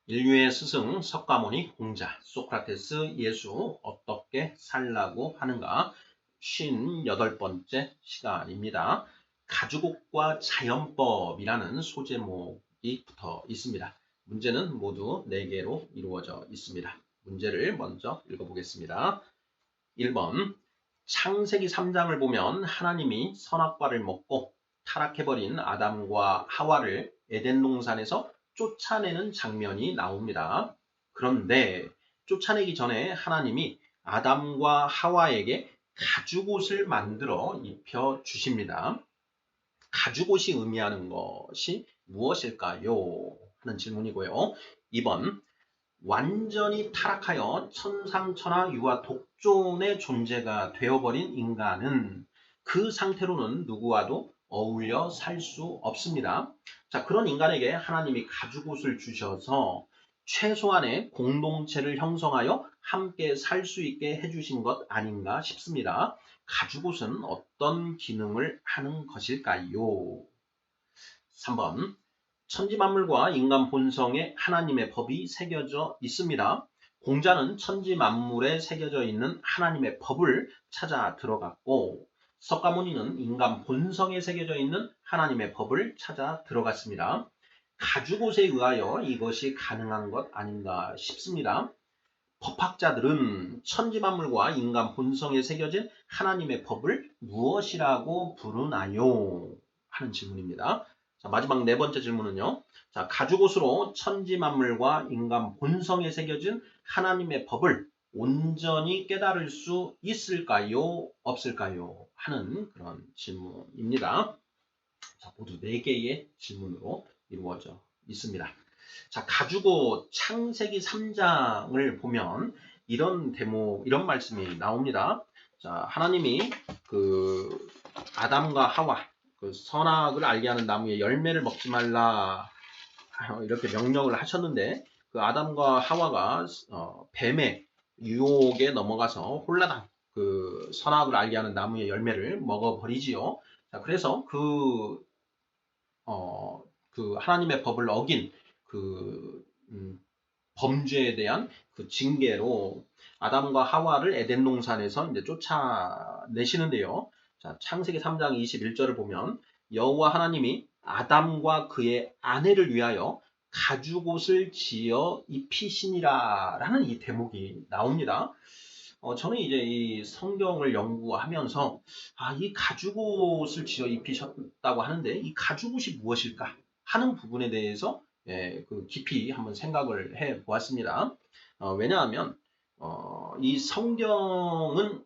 인류의 스승 석가모니 공자 소크라테스 예수 어떻게 살라고 하는가 58번째 시간입니다. 가주곡과 자연법이라는 소제목이 붙어 있습니다. 문제는 모두 4개로 이루어져 있습니다. 문제를 먼저 읽어보겠습니다. 1번 창세기 3장을 보면 하나님이 선악과를 먹고 타락해버린 아담과 하와를 에덴 동산에서 쫓아내는 장면이 나옵니다. 그런데 쫓아내기 전에 하나님이 아담과 하와에게 가죽옷을 만들어 입혀 주십니다. 가죽옷이 의미하는 것이 무엇일까요? 하는 질문이고요. 2번 완전히 타락하여 천상천하 유아 독존의 존재가 되어버린 인간은 그 상태로는 누구와도 어울려 살 수 없습니다. 자, 그런 인간에게 하나님이 가죽옷을 주셔서 최소한의 공동체를 형성하여 함께 살 수 있게 해주신 것 아닌가 싶습니다. 가죽옷은 어떤 기능을 하는 것일까요? 3번 천지만물과 인간 본성에 하나님의 법이 새겨져 있습니다. 공자는 천지만물에 새겨져 있는 하나님의 법을 찾아 들어갔고 석가모니는 인간 본성에 새겨져 있는 하나님의 법을 찾아 들어갔습니다. 가죽옷에 의하여 이것이 가능한 것 아닌가 싶습니다. 법학자들은 천지만물과 인간 본성에 새겨진 하나님의 법을 무엇이라고 부르나요? 하는 질문입니다. 자, 마지막 4번째 질문은요. 자, 가죽옷으로 천지만물과 인간 본성에 새겨진 하나님의 법을 온전히 깨달을 수 있을까요? 없을까요? 하는 그런 질문입니다. 자, 모두 4개의 질문으로 이루어져 있습니다. 자, 가죽옷 창세기 3장을 보면 이런 대목, 이런 말씀이 나옵니다. 자, 하나님이 그 아담과 하와, 그 선악을 알게 하는 나무의 열매를 먹지 말라 이렇게 명령을 하셨는데 그 아담과 하와가 뱀의 유혹에 넘어가서 홀라당 그 선악을 알게 하는 나무의 열매를 먹어버리지요. 자, 그래서 그 하나님의 법을 어긴 그 범죄에 대한 그 징계로 아담과 하와를 에덴 동산에서 이제 쫓아내시는데요. 자, 창세기 3장 21절을 보면 여호와 하나님이 아담과 그의 아내를 위하여 가죽옷을 지어 입히시니라라는 이 대목이 나옵니다. 저는 이제 이 성경을 연구하면서 이 가죽옷을 지어 입히셨다고 하는데 이 가죽옷이 무엇일까 하는 부분에 대해서 그 깊이 한번 생각을 해 보았습니다. 왜냐하면 이 성경은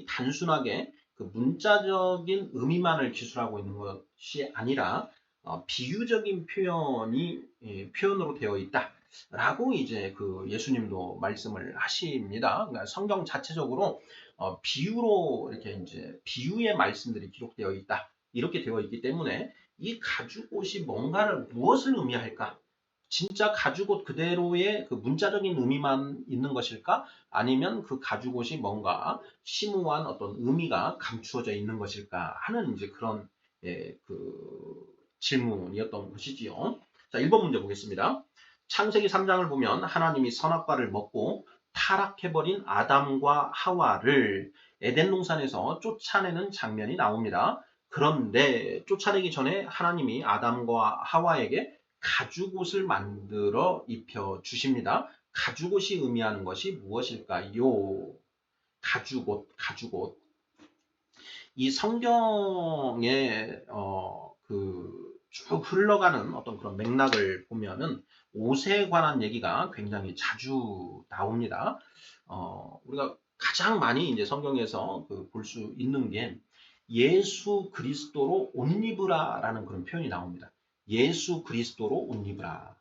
단순하게 그 문자적인 의미만을 기술하고 있는 것이 아니라 비유적인 표현으로 되어 있다. 라고 이제 그 예수님도 말씀을 하십니다. 그러니까 성경 자체적으로 비유로 이렇게 이제 비유의 말씀들이 기록되어 있다. 이렇게 되어 있기 때문에 이 가죽옷이 무엇을 의미할까? 진짜 가죽옷 그대로의 그 문자적인 의미만 있는 것일까? 아니면 그 가죽옷이 뭔가 심오한 어떤 의미가 감추어져 있는 것일까? 하는 이제 그런 그 질문이었던 것이지요. 자, 1번 문제 보겠습니다. 창세기 3장을 보면 하나님이 선악과를 먹고 타락해버린 아담과 하와를 에덴 동산에서 쫓아내는 장면이 나옵니다. 그런데 쫓아내기 전에 하나님이 아담과 하와에게 가죽옷을 만들어 입혀 주십니다. 가죽옷이 의미하는 것이 무엇일까요? 가죽옷. 이 성경에 쭉 흘러가는 어떤 그런 맥락을 보면은 옷에 관한 얘기가 굉장히 자주 나옵니다. 우리가 가장 많이 이제 성경에서 볼 수 있는 게 예수 그리스도로 옷 입으라라는 그런 표현이 나옵니다. 예수 그리스도로 옷 입으라.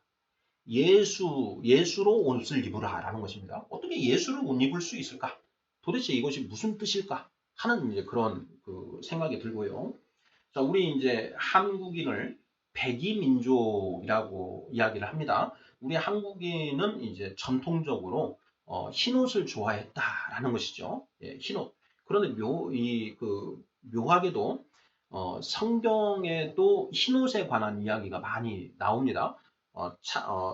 예수로 옷을 입으라라는 것입니다. 어떻게 예수를 옷 입을 수 있을까? 도대체 이것이 무슨 뜻일까? 하는 이제 그런 그 생각이 들고요. 자, 우리 이제 한국인을 백이민족이라고 이야기를 합니다. 우리 한국인은 이제 전통적으로 흰옷을 좋아했다라는 것이죠. 예, 흰옷. 그런데 묘하게도 성경에도 흰옷에 관한 이야기가 많이 나옵니다.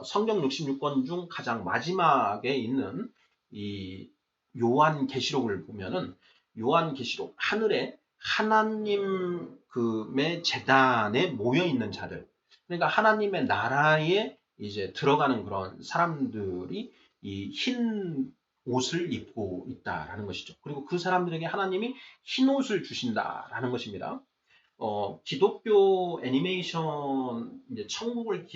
성경 66권 중 가장 마지막에 있는 이 요한계시록을 보면은 요한계시록 하늘에 하나님의 제단에 모여 있는 자들, 그러니까 하나님의 나라에 이제 들어가는 그런 사람들이 이 흰 옷을 입고 있다라는 것이죠. 그리고 그 사람들에게 하나님이 흰 옷을 주신다라는 것입니다. 기독교 애니메이션 이제 천국을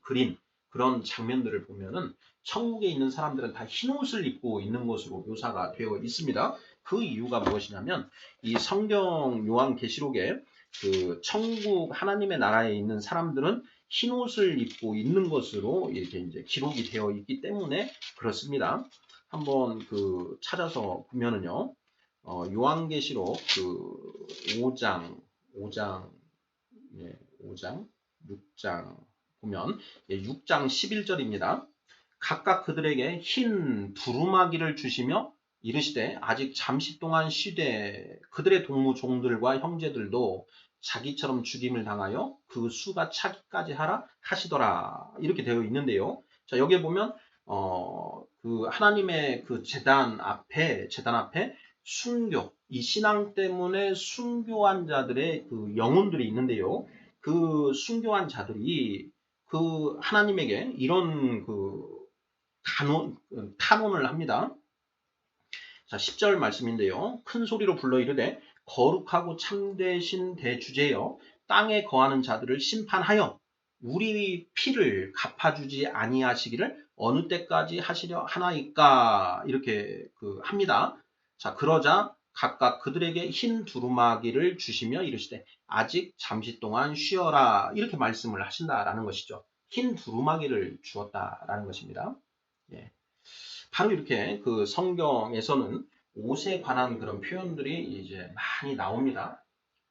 그린 그런 장면들을 보면은 천국에 있는 사람들은 다 흰 옷을 입고 있는 것으로 묘사가 되어 있습니다. 그 이유가 무엇이냐면 이 성경 요한계시록에 그 천국 하나님의 나라에 있는 사람들은 흰 옷을 입고 있는 것으로 이렇게 이제 기록이 되어 있기 때문에 그렇습니다. 한번 그 찾아서 보면은요. 요한계시록 그 5장, 예, 5장, 6장 보면 6장 11절입니다. 각각 그들에게 흰 두루마기를 주시며 이르시되 아직 잠시 동안 쉬되 그들의 동무 종들과 형제들도 자기처럼 죽임을 당하여 그 수가 차기까지 하라 하시더라. 이렇게 되어 있는데요. 자, 여기에 보면 그 하나님의 그 제단 앞에 순교, 이 신앙 때문에 순교한 자들의 그 영혼들이 있는데요. 그 순교한 자들이 그 하나님에게 이런 그 탄원을 합니다. 자, 10절 말씀인데요. 큰 소리로 불러 이르되 거룩하고 참되신 대주제여 땅에 거하는 자들을 심판하여 우리 피를 갚아주지 아니하시기를 어느 때까지 하시려 하나이까 이렇게 합니다. 자, 그러자 각각 그들에게 흰 두루마기를 주시며 이르시되 아직 잠시 동안 쉬어라 이렇게 말씀을 하신다라는 것이죠. 흰 두루마기를 주었다라는 것입니다. 예. 바로 이렇게 그 성경에서는 옷에 관한 그런 표현들이 이제 많이 나옵니다.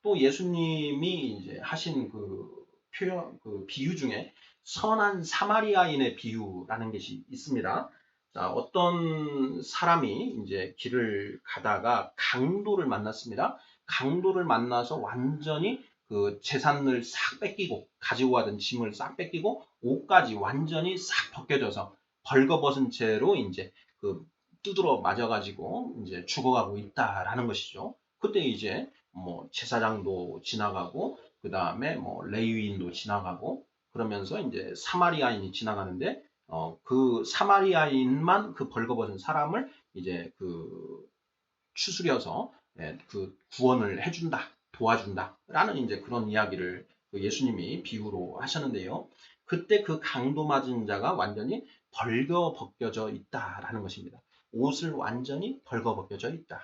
또 예수님이 이제 하신 그 표현, 그 비유 중에 선한 사마리아인의 비유라는 것이 있습니다. 자, 어떤 사람이 이제 길을 가다가 강도를 만났습니다. 강도를 만나서 완전히 그 재산을 싹 뺏기고 가지고 가던 짐을 싹 뺏기고 옷까지 완전히 싹 벗겨져서 벌거벗은 채로 이제 그 두드러 맞아가지고 이제 죽어가고 있다라는 것이죠. 그때 이제 뭐 제사장도 지나가고 그 다음에 뭐 레위인도 지나가고 그러면서 이제 사마리아인이 지나가는데 그 사마리아인만 그 벌거벗은 사람을 이제 그 추스려서 그 구원을 해준다, 도와준다라는 이제 그런 이야기를 그 예수님이 비유로 하셨는데요. 그때 그 강도 맞은 자가 완전히 벌거벗겨져 있다라는 것입니다. 옷을 완전히 벌거벗겨져 있다.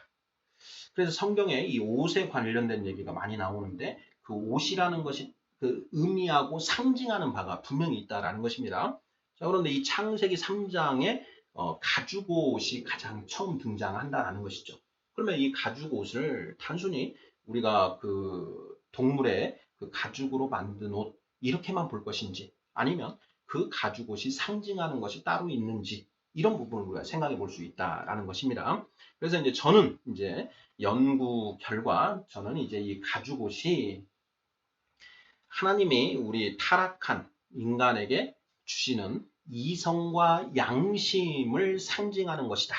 그래서 성경에 이 옷에 관련된 얘기가 많이 나오는데 그 옷이라는 것이 그 의미하고 상징하는 바가 분명히 있다라는 것입니다. 자, 그런데 이 창세기 3장에 가죽옷이 가장 처음 등장한다라는 것이죠. 그러면 이 가죽옷을 단순히 우리가 그 동물의 그 가죽으로 만든 옷 이렇게만 볼 것인지 아니면 그 가죽옷이 상징하는 것이 따로 있는지 이런 부분을 우리가 생각해 볼 수 있다라는 것입니다. 그래서 이제 저는 이제 연구 결과 저는 이제 이 가죽옷이 하나님이 우리 타락한 인간에게 주시는 이성과 양심을 상징하는 것이다.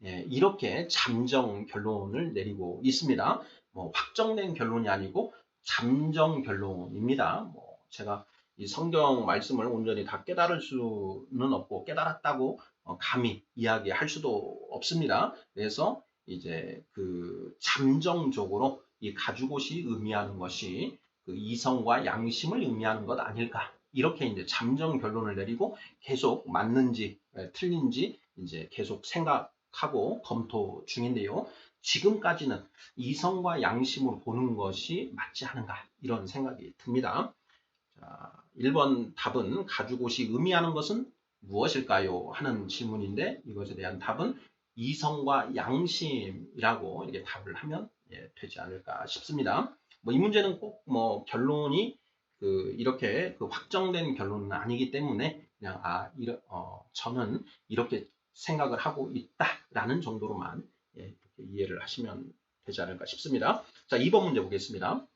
예, 이렇게 잠정 결론을 내리고 있습니다. 뭐 확정된 결론이 아니고 잠정 결론입니다. 뭐 제가 이 성경 말씀을 온전히 다 깨달을 수는 없고 깨달았다고 감히 이야기할 수도 없습니다. 그래서 이제 그 잠정적으로 이 가죽옷이 의미하는 것이 그 이성과 양심을 의미하는 것 아닐까. 이렇게 이제 잠정 결론을 내리고 계속 맞는지 틀린지 이제 계속 생각하고 검토 중인데요. 지금까지는 이성과 양심으로 보는 것이 맞지 않은가 이런 생각이 듭니다. 자, 1번 답은 가죽옷이 의미하는 것은 무엇일까요? 하는 질문인데 이것에 대한 답은 이성과 양심이라고 이렇게 답을 하면 되지 않을까 싶습니다. 뭐 이 문제는 꼭 뭐 결론이 이렇게 확정된 결론은 아니기 때문에 그냥 저는 이렇게 생각을 하고 있다라는 정도로만 이렇게 이해를 하시면 되지 않을까 싶습니다. 자, 2번 문제 보겠습니다.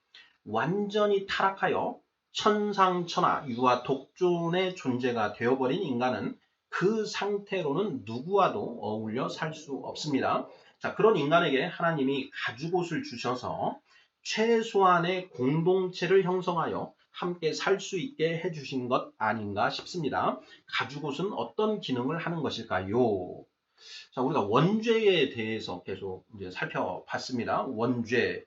완전히 타락하여 천상천하 유아 독존의 존재가 되어버린 인간은 그 상태로는 누구와도 어울려 살 수 없습니다. 자, 그런 인간에게 하나님이 가죽옷을 주셔서 최소한의 공동체를 형성하여 함께 살 수 있게 해주신 것 아닌가 싶습니다. 가죽옷은 어떤 기능을 하는 것일까요? 자, 우리가 원죄에 대해서 계속 이제 살펴봤습니다. 원죄.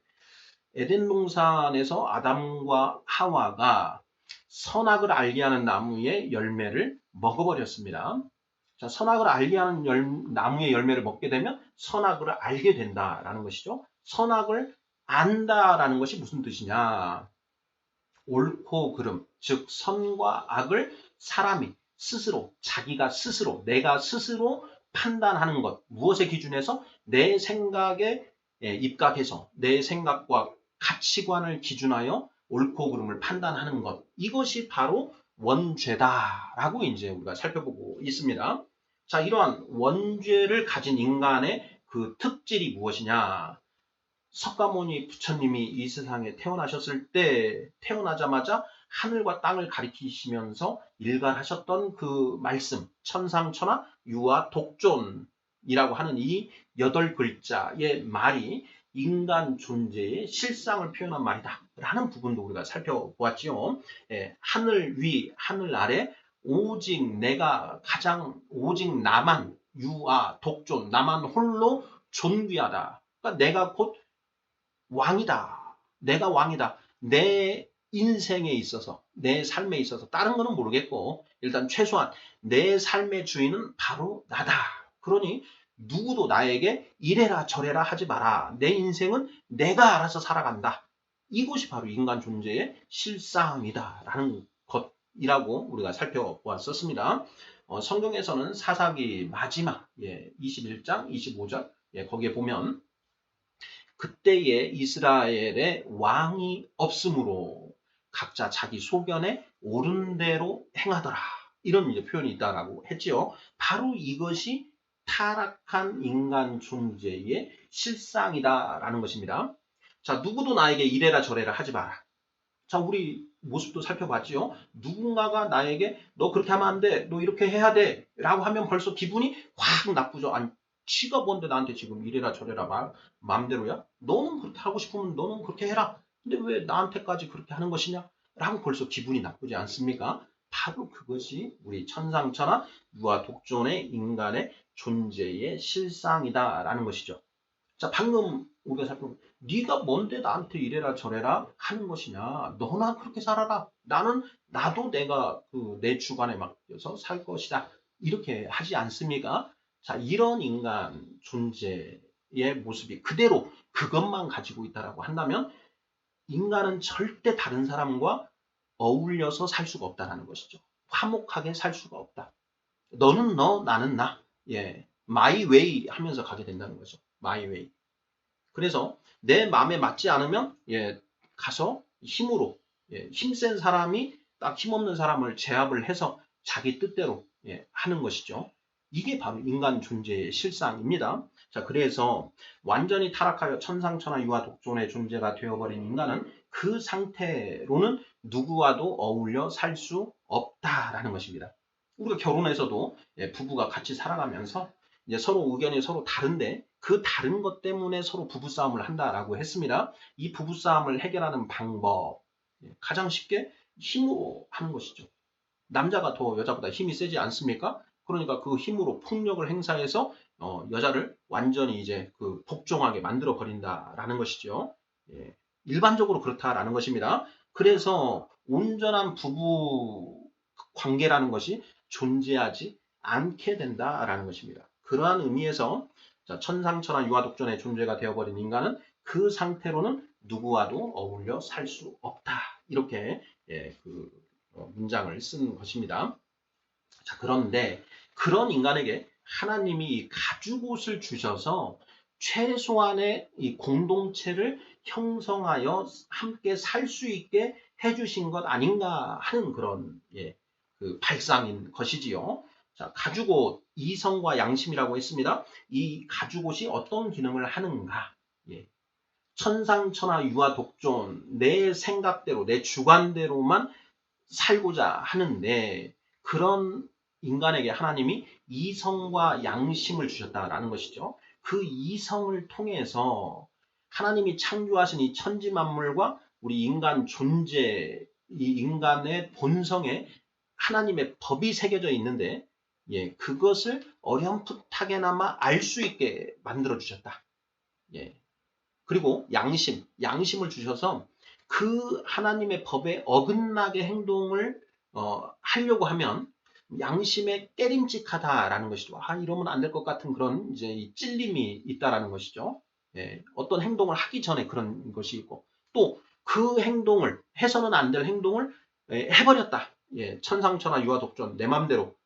에덴 동산에서 아담과 하와가 선악을 알게 하는 나무의 열매를 먹어버렸습니다. 자, 선악을 알게 하는 나무의 열매를 먹게 되면 선악을 알게 된다라는 것이죠. 선악을 안다라는 것이 무슨 뜻이냐? 옳고 그름, 즉 선과 악을 사람이 스스로, 자기가 스스로, 내가 스스로 판단하는 것. 무엇의 기준에서? 내 생각에 입각해서 내 생각과 가치관을 기준하여 옳고 그름을 판단하는 것. 이것이 바로 원죄다라고 이제 우리가 살펴보고 있습니다. 자, 이러한 원죄를 가진 인간의 그 특질이 무엇이냐? 석가모니 부처님이 이 세상에 태어나셨을 때 태어나자마자 하늘과 땅을 가리키시면서 일갈하셨던 그 말씀, 천상천하 유아 독존이라고 하는 이 8글자의 말이 인간 존재의 실상을 표현한 말이다 라는 부분도 우리가 살펴보았지요. 하늘 위, 하늘 아래 오직 내가 가장, 오직 나만 유아 독존, 나만 홀로 존귀하다. 그러니까 내가 곧 왕이다. 내가 왕이다. 내 인생에 있어서, 내 삶에 있어서 다른 거는 모르겠고 일단 최소한 내 삶의 주인은 바로 나다. 그러니 누구도 나에게 이래라 저래라 하지 마라. 내 인생은 내가 알아서 살아간다. 이것이 바로 인간 존재의 실상이다라는 것이라고 우리가 살펴보았었습니다. 성경에서는 사사기 마지막 21장 25절 거기에 보면 그때에 이스라엘의 왕이 없으므로 각자 자기 소견에 옳은 대로 행하더라. 이런 이제 표현이 있다라고 했지요. 바로 이것이 타락한 인간 존재의 실상이다라는 것입니다. 자, 누구도 나에게 이래라 저래라 하지 마라. 자, 우리 모습도 살펴봤지요. 누군가가 나에게 너 그렇게 하면 안 돼. 너 이렇게 해야 돼. 라고 하면 벌써 기분이 확 나쁘죠. 아니, 지가 뭔데 나한테 지금 이래라 저래라 마음대로야? 너는 그렇게 하고 싶으면 너는 그렇게 해라. 근데 왜 나한테까지 그렇게 하는 것이냐? 라고 벌써 기분이 나쁘지 않습니까? 바로 그것이 우리 천상천하 유아 독존의 인간의 존재의 실상이다라는 것이죠. 자, 방금 우리가 살펴본 네가 뭔데 나한테 이래라 저래라 하는 것이냐? 너나 그렇게 살아라. 나도 내가 내 주관에 맡겨서 살 것이다. 이렇게 하지 않습니까? 자, 이런 인간 존재의 모습이 그대로 그것만 가지고 있다라고 한다면 인간은 절대 다른 사람과 어울려서 살 수가 없다라는 것이죠. 화목하게 살 수가 없다. 너는 너, 나는 나. my way 하면서 가게 된다는 거죠. my way. 그래서 내 마음에 맞지 않으면 가서 힘으로 힘센 사람이 딱 힘없는 사람을 제압을 해서 자기 뜻대로 하는 것이죠. 이게 바로 인간 존재의 실상입니다. 자, 그래서 완전히 타락하여 천상천하 유아 독존의 존재가 되어버린 인간은 그 상태로는 누구와도 어울려 살 수 없다라는 것입니다. 우리가 결혼해서도 부부가 같이 살아가면서 이제 서로 의견이 서로 다른데 그 다른 것 때문에 서로 부부싸움을 한다라고 했습니다. 이 부부싸움을 해결하는 방법 가장 쉽게 힘으로 하는 것이죠. 남자가 더 여자보다 힘이 세지 않습니까? 그러니까 그 힘으로 폭력을 행사해서 여자를 완전히 이제 복종하게 만들어 버린다라는 것이죠. 일반적으로 그렇다라는 것입니다. 그래서 온전한 부부 관계라는 것이 존재하지 않게 된다라는 것입니다. 그러한 의미에서 천상천하 유아독존의 존재가 되어버린 인간은 그 상태로는 누구와도 어울려 살 수 없다. 이렇게 문장을 쓴 것입니다. 자, 그런데 그런 인간에게 하나님이 가죽옷을 주셔서 최소한의 이 공동체를 형성하여 함께 살 수 있게 해주신 것 아닌가 하는 그런 발상인 것이지요. 자, 가죽옷, 이성과 양심이라고 했습니다. 이 가죽옷이 어떤 기능을 하는가? 천상천하 유아 독존 내 생각대로 내 주관대로만 살고자 하는데 그런 인간에게 하나님이 이성과 양심을 주셨다라는 것이죠. 그 이성을 통해서 하나님이 창조하신 이 천지 만물과 우리 인간 존재, 이 인간의 본성에 하나님의 법이 새겨져 있는데 그것을 어렴풋하게나마 알 수 있게 만들어 주셨다. 그리고 양심을 주셔서 그 하나님의 법에 어긋나게 행동을 하려고 하면 양심에 깨림직하다라는 것이죠. 이러면 안 될 것 같은 그런 이제 이 찔림이 있다라는 것이죠. 어떤 행동을 하기 전에 그런 것이 있고 또 그 행동을 해서는 안 될 행동을 해버렸다. 천상천하 유아독존 내 맘대로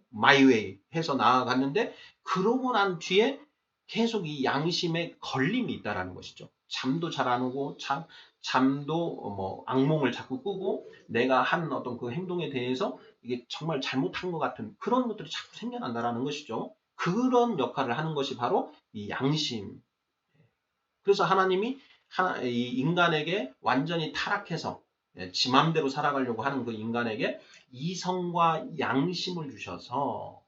마이웨이 해서 나아갔는데 그러고 난 뒤에 계속 이 양심에 걸림이 있다라는 것이죠. 잠도 잘 안 오고 잠도 뭐 악몽을 자꾸 꾸고 내가 한 어떤 그 행동에 대해서 이게 정말 잘못한 것 같은 그런 것들이 자꾸 생겨난다라는 것이죠. 그런 역할을 하는 것이 바로 이 양심. 그래서 하나님이 이 인간에게 완전히 타락해서 지 맘대로 살아가려고 하는 그 인간에게 이성과 양심을 주셔서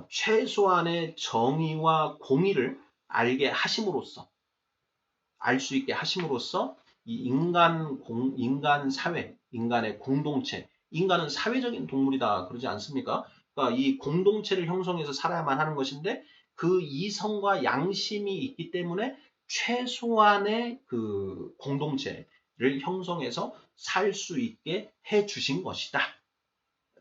최소한의 정의와 공의를 알 수 있게 하심으로써 이 인간 사회, 인간의 공동체, 인간은 사회적인 동물이다 그러지 않습니까? 그러니까 이 공동체를 형성해서 살아야만 하는 것인데 그 이성과 양심이 있기 때문에 최소한의 그 공동체를 형성해서 살 수 있게 해 주신 것이다.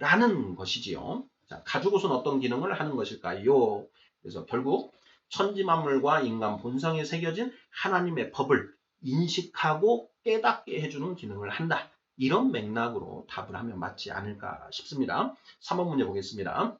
라는 것이지요. 자, 가죽옷은 어떤 기능을 하는 것일까요? 그래서 결국 천지만물과 인간 본성에 새겨진 하나님의 법을 인식하고 깨닫게 해주는 기능을 한다. 이런 맥락으로 답을 하면 맞지 않을까 싶습니다. 3번 문제 보겠습니다.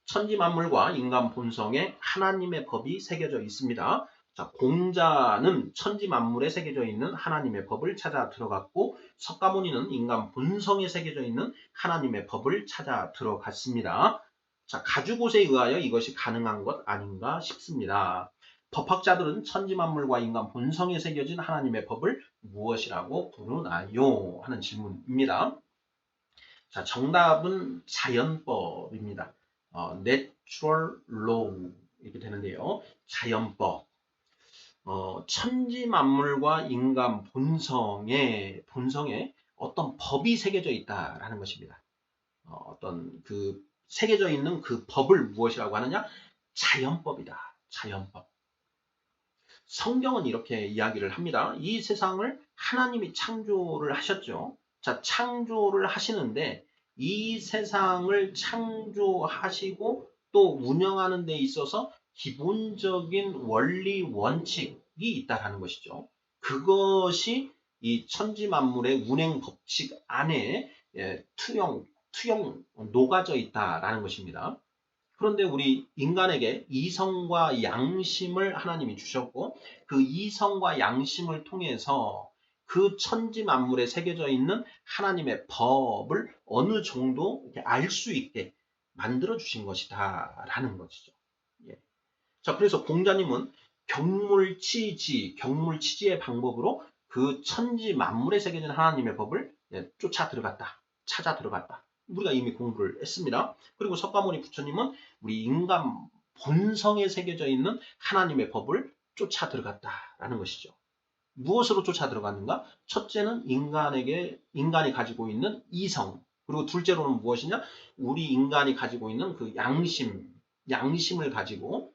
천지만물과 인간 본성에 하나님의 법이 새겨져 있습니다. 자, 공자는 천지만물에 새겨져 있는 하나님의 법을 찾아 들어갔고 석가모니는 인간 본성에 새겨져 있는 하나님의 법을 찾아 들어갔습니다. 자, 가죽옷에 의하여 이것이 가능한 것 아닌가 싶습니다. 법학자들은 천지만물과 인간 본성에 새겨진 하나님의 법을 무엇이라고 부르나요? 하는 질문입니다. 자, 정답은 자연법입니다. natural law 이렇게 되는데요. 자연법. 천지 만물과 인간 본성에 어떤 법이 새겨져 있다라는 것입니다. 어떤 그 새겨져 있는 그 법을 무엇이라고 하느냐? 자연법이다. 자연법. 성경은 이렇게 이야기를 합니다. 이 세상을 하나님이 창조를 하셨죠. 자, 창조를 하시는데 이 세상을 창조하시고 또 운영하는 데 있어서 기본적인 원리 원칙이 있다라는 것이죠. 그것이 이 천지 만물의 운행 법칙 안에 투영 녹아져 있다라는 것입니다. 그런데 우리 인간에게 이성과 양심을 하나님이 주셨고 그 이성과 양심을 통해서 그 천지 만물에 새겨져 있는 하나님의 법을 어느 정도 알 수 있게 만들어 주신 것이다 라는 것이죠. 자, 그래서 공자님은 경물치지의 방법으로 그 천지 만물에 새겨진 하나님의 법을 찾아 들어갔다. 우리가 이미 공부를 했습니다. 그리고 석가모니 부처님은 우리 인간 본성에 새겨져 있는 하나님의 법을 쫓아 들어갔다라는 것이죠. 무엇으로 쫓아 들어갔는가? 첫째는 인간이 가지고 있는 이성, 그리고 둘째로는 무엇이냐? 우리 인간이 가지고 있는 그 양심을 가지고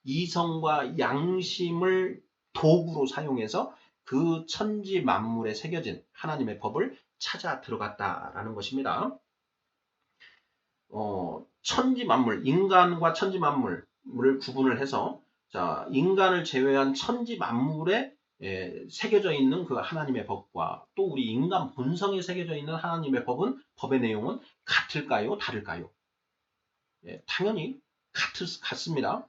이성과 양심을 도구로 사용해서 그 천지 만물에 새겨진 하나님의 법을 찾아 들어갔다라는 것입니다. 천지 만물, 인간과 천지 만물을 구분을 해서 자, 인간을 제외한 천지 만물에 새겨져 있는 그 하나님의 법과 또 우리 인간 본성에 새겨져 있는 하나님의 법의 내용은 같을까요? 다를까요? 당연히 같습니다.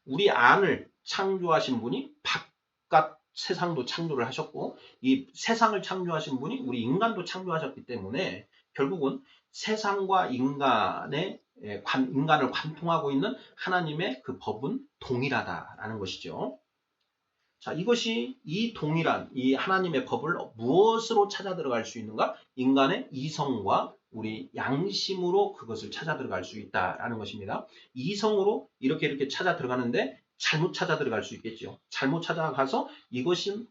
우리 안을 창조하신 분이 바깥 세상도 창조를 하셨고 이 세상을 창조하신 분이 우리 인간도 창조하셨기 때문에 결국은 세상과 인간의 인간을 관통하고 있는 하나님의 그 법은 동일하다라는 것이죠. 자, 이것이 이 동일한 이 하나님의 법을 무엇으로 찾아 들어갈 수 있는가? 인간의 이성과 우리 양심으로 그것을 찾아 들어갈 수 있다라는 것입니다. 이성으로 이렇게 찾아 들어가는데 잘못 찾아 들어갈 수 있겠죠. 잘못 찾아가서 이것은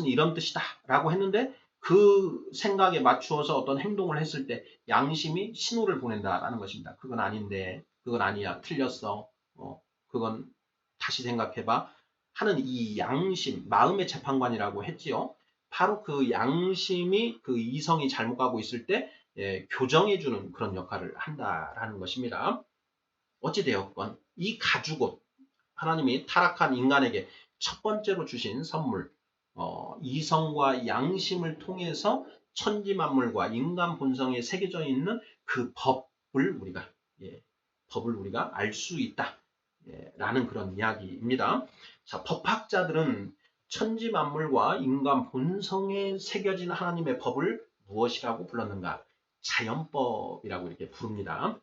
이런 뜻이다라고 했는데 그 생각에 맞추어서 어떤 행동을 했을 때 양심이 신호를 보낸다라는 것입니다. 그건 아닌데, 그건 아니야, 틀렸어. 그건 다시 생각해봐. 하는 이 양심, 마음의 재판관이라고 했지요. 바로 그 양심이 그 이성이 잘못 가고 있을 때 교정해주는 그런 역할을 한다라는 것입니다. 어찌되었건 이 가죽옷, 하나님이 타락한 인간에게 첫 번째로 주신 선물, 이성과 양심을 통해서 천지만물과 인간 본성에 새겨져 있는 그 법을 우리가 알 수 있다. 라는 그런 이야기입니다. 자, 법학자들은 천지 만물과 인간 본성에 새겨진 하나님의 법을 무엇이라고 불렀는가? 자연법이라고 이렇게 부릅니다.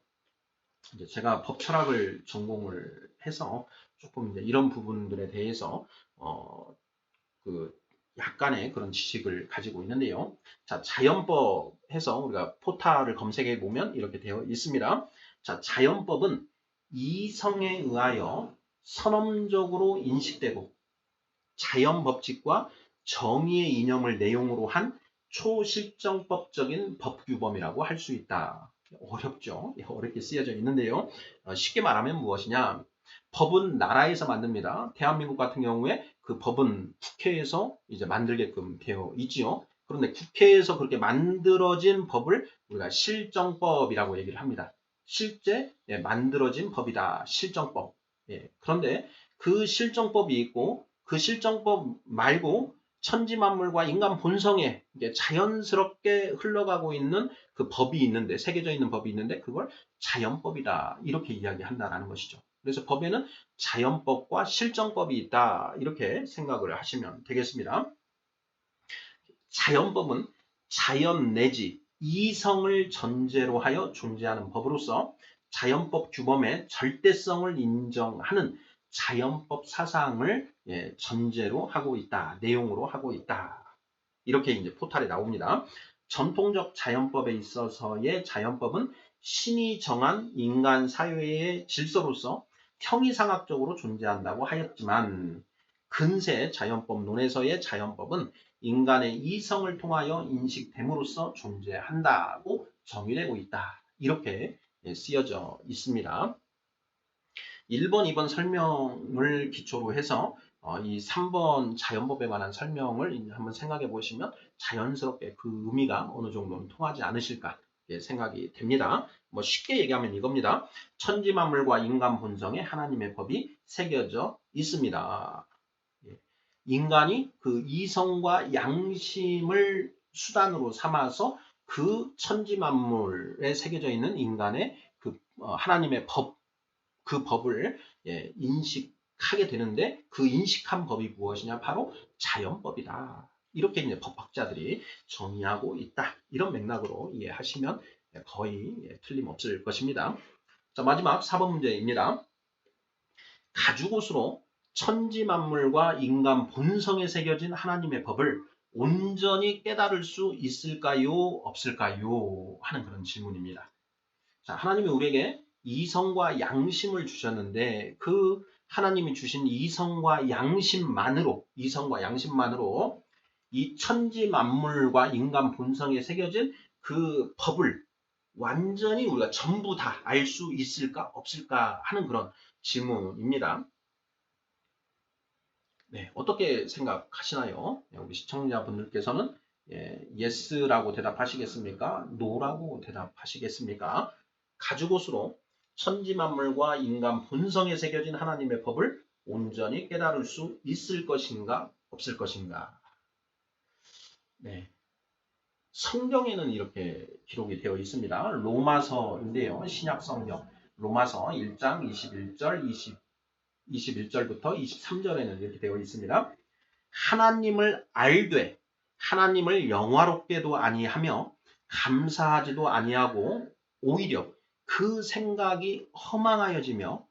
이제 제가 법 철학을 전공을 해서 조금 이제 이런 부분들에 대해서 그 약간의 그런 지식을 가지고 있는데요. 자, 자연법 해서 우리가 포탈을 검색해 보면 이렇게 되어 있습니다. 자, 자연법은 이성에 의하여 선언적으로 인식되고 자연 법칙과 정의의 이념을 내용으로 한 초실정법적인 법규범이라고 할 수 있다. 어렵죠? 어렵게 쓰여져 있는데요. 쉽게 말하면 무엇이냐? 법은 나라에서 만듭니다. 대한민국 같은 경우에 그 법은 국회에서 이제 만들게끔 되어 있지요. 그런데 국회에서 그렇게 만들어진 법을 우리가 실정법이라고 얘기를 합니다. 실제 만들어진 법이다. 실정법. 그런데 그 실정법이 있고 그 실정법 말고 천지만물과 인간 본성에 자연스럽게 흘러가고 있는 그 법이 있는데 새겨져 있는 법이 있는데 그걸 자연법이다. 이렇게 이야기한다라는 것이죠. 그래서 법에는 자연법과 실정법이 있다. 이렇게 생각을 하시면 되겠습니다. 자연법은 자연 내지 이성을 전제로 하여 존재하는 법으로서 자연법 규범의 절대성을 인정하는 자연법 사상을 전제로 하고 있다. 내용으로 하고 있다. 이렇게 이제 포탈에 나옵니다. 전통적 자연법에 있어서의 자연법은 신이 정한 인간 사회의 질서로서 형이상학적으로 존재한다고 하였지만 근세 자연법론에서의 자연법은 인간의 이성을 통하여 인식됨으로써 존재한다고 정의되고 있다. 이렇게 쓰여져 있습니다. 1번, 2번 설명을 기초로 해서 이 3번 자연법에 관한 설명을 한번 생각해 보시면 자연스럽게 그 의미가 어느 정도는 통하지 않으실까 생각이 됩니다. 뭐 쉽게 얘기하면 이겁니다. 천지만물과 인간 본성에 하나님의 법이 새겨져 있습니다. 인간이 그 이성과 양심을 수단으로 삼아서 그 천지만물에 새겨져 있는 인간의 그 하나님의 법, 그 법을 인식하게 되는데 그 인식한 법이 무엇이냐? 바로 자연법이다. 이렇게 이제 법학자들이 정의하고 있다. 이런 맥락으로 이해하시면 거의 틀림없을 것입니다. 자, 마지막 4번 문제입니다. 가죽옷으로 천지만물과 인간 본성에 새겨진 하나님의 법을 온전히 깨달을 수 있을까요? 없을까요? 하는 그런 질문입니다. 자, 하나님이 우리에게 이성과 양심을 주셨는데 그 하나님이 주신 이성과 양심만으로 이 천지 만물과 인간 본성에 새겨진 그 법을 완전히 우리가 전부 다 알 수 있을까 없을까 하는 그런 질문입니다. 네, 어떻게 생각하시나요? 우리 시청자분들께서는 yes라고 대답하시겠습니까? no라고 대답하시겠습니까? 가죽옷으로 천지만물과 인간 본성에 새겨진 하나님의 법을 온전히 깨달을 수 있을 것인가 없을 것인가? 네, 성경에는 이렇게 기록이 되어 있습니다. 로마서인데요. 신약 성경 로마서 1장 21절부터 23절에는 이렇게 되어 있습니다. 하나님을 알되 하나님을 영화롭게도 아니하며 감사하지도 아니하고 오히려 그 생각이 허망하여지며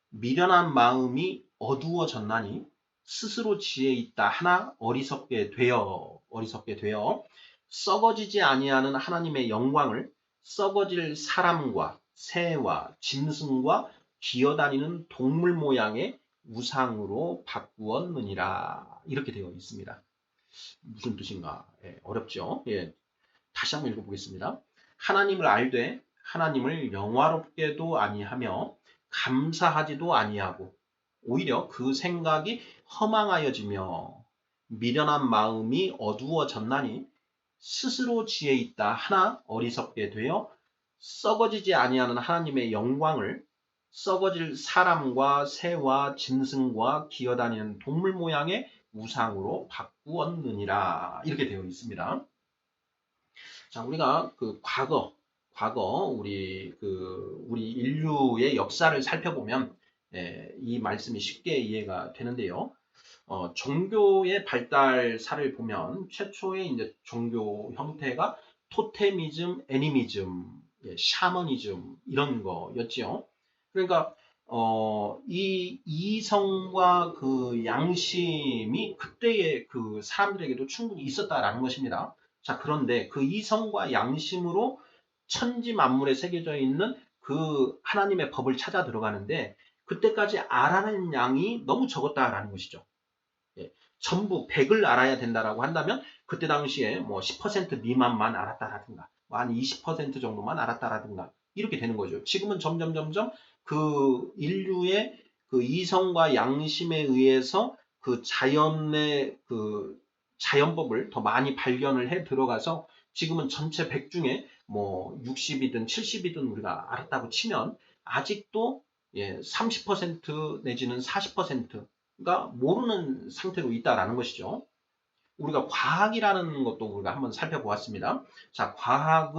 미련한 마음이 어두워졌나니 스스로 지혜 있다 하나 어리석게 되어 썩어지지 아니하는 하나님의 영광을 썩어질 사람과 새와 짐승과 기어다니는 동물 모양의 우상으로 바꾸었느니라. 이렇게 되어 있습니다. 무슨 뜻인가? 예, 어렵죠? 예, 다시 한번 읽어보겠습니다. 하나님을 알되 하나님을 영화롭게도 아니하며 감사하지도 아니하고 오히려 그 생각이 허망하여지며 미련한 마음이 어두워졌나니 스스로 지혜 있다 하나 어리석게 되어 썩어지지 아니하는 하나님의 영광을 썩어질 사람과 새와 짐승과 기어다니는 동물 모양의 우상으로 바꾸었느니라. 이렇게 되어 있습니다. 자, 우리가 그 과거 우리 인류의 역사를 살펴보면 이 말씀이 쉽게 이해가 되는데요. 종교의 발달사를 보면 최초의 이제 종교 형태가 토테미즘, 애니미즘, 샤머니즘 이런 거였지요. 그러니까 이 이성과 그 양심이 그때의 그 사람들에게도 충분히 있었다라는 것입니다. 자, 그런데 그 이성과 양심으로 천지 만물에 새겨져 있는 그 하나님의 법을 찾아 들어가는데 그때까지 알아낸 양이 너무 적었다라는 것이죠. 예, 전부 100을 알아야 된다라고 한다면 그때 당시에 뭐 10% 미만만 알았다라든가 한 20% 정도만 알았다라든가 이렇게 되는 거죠. 지금은 점점 그 인류의 그 이성과 양심에 의해서 그 자연의 그 자연법을 더 많이 발견을 해 들어가서 지금은 전체 100 중에 뭐 60이든 70이든 우리가 알았다고 치면 아직도 30% 내지는 40%가 모르는 상태로 있다라는 것이죠. 우리가 과학이라는 것도 우리가 한번 살펴보았습니다. 자, 과학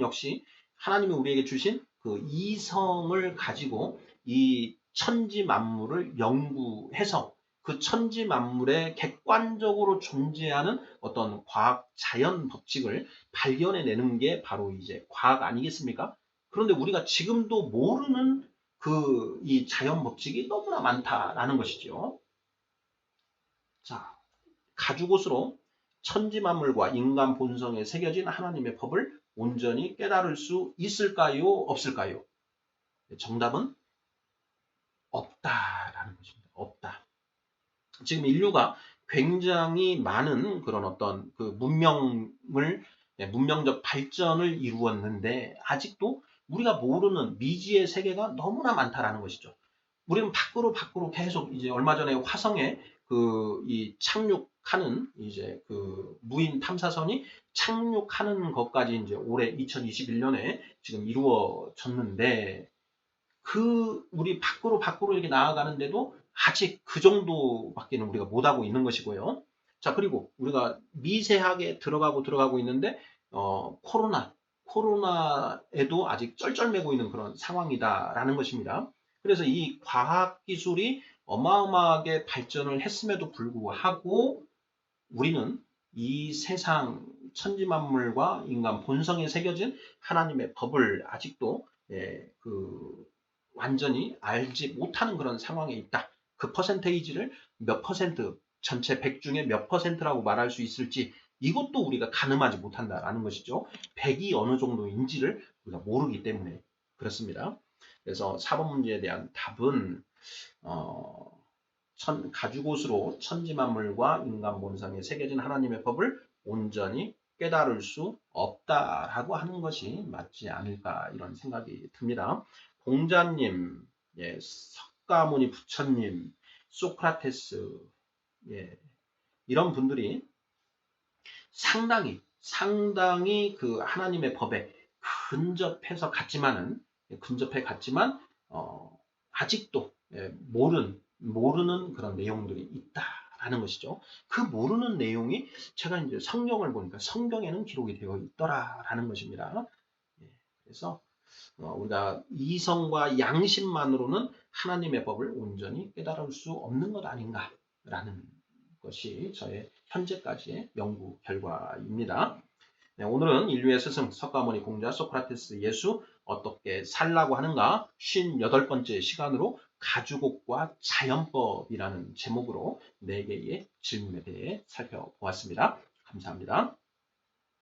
역시 하나님이 우리에게 주신 그 이성을 가지고 이 천지 만물을 연구해서 그 천지 만물에 객관적으로 존재하는 어떤 과학 자연 법칙을 발견해내는 게 바로 이제 과학 아니겠습니까? 그런데 우리가 지금도 모르는 그 이 자연 법칙이 너무나 많다라는 것이죠. 자, 가죽옷으로 천지 만물과 인간 본성에 새겨진 하나님의 법을 온전히 깨달을 수 있을까요? 없을까요? 정답은 없다라는 것입니다. 없다. 지금 인류가 굉장히 많은 그런 어떤 그 문명적 발전을 이루었는데 아직도 우리가 모르는 미지의 세계가 너무나 많다라는 것이죠. 우리는 밖으로 계속 이제 얼마 전에 화성에 그 이 착륙하는 이제 그 무인 탐사선이 착륙하는 것까지 이제 올해 2021년에 지금 이루어졌는데 그 우리 밖으로 이렇게 나아가는데도 아직 그 정도밖에는 우리가 못하고 있는 것이고요. 자, 그리고 우리가 미세하게 들어가고 있는데 코로나에도 아직 쩔쩔매고 있는 그런 상황이다라는 것입니다. 그래서 이 과학 기술이 어마어마하게 발전을 했음에도 불구하고 우리는 이 세상 천지만물과 인간 본성에 새겨진 하나님의 법을 아직도 완전히 알지 못하는 그런 상황에 있다. 그 퍼센테이지를 몇 퍼센트, 전체 100 중에 몇 퍼센트라고 말할 수 있을지 이것도 우리가 가늠하지 못한다라는 것이죠. 100이 어느 정도인지를 우리가 모르기 때문에 그렇습니다. 그래서 4번 문제에 대한 답은 가죽옷으로 천지만물과 인간 본성에 새겨진 하나님의 법을 온전히 깨달을 수 없다라고 하는 것이 맞지 않을까 이런 생각이 듭니다. 공자님, 석가모니 부처님, 소크라테스, 이런 분들이 상당히 그 하나님의 법에 근접해 갔지만 아직도 모르는 그런 내용들이 있다라는 것이죠. 그 모르는 내용이 제가 이제 성경을 보니까 성경에는 기록이 되어 있더라라는 것입니다. 그래서 우리가 이성과 양심만으로는 하나님의 법을 온전히 깨달을 수 없는 것 아닌가라는 것이 저의 현재까지의 연구 결과입니다. 네, 오늘은 인류의 스승 석가모니, 공자, 소크라테스, 예수, 어떻게 살라고 하는가 58번째 시간으로 가주곡과 자연법이라는 제목으로 4개의 질문에 대해 살펴보았습니다. 감사합니다.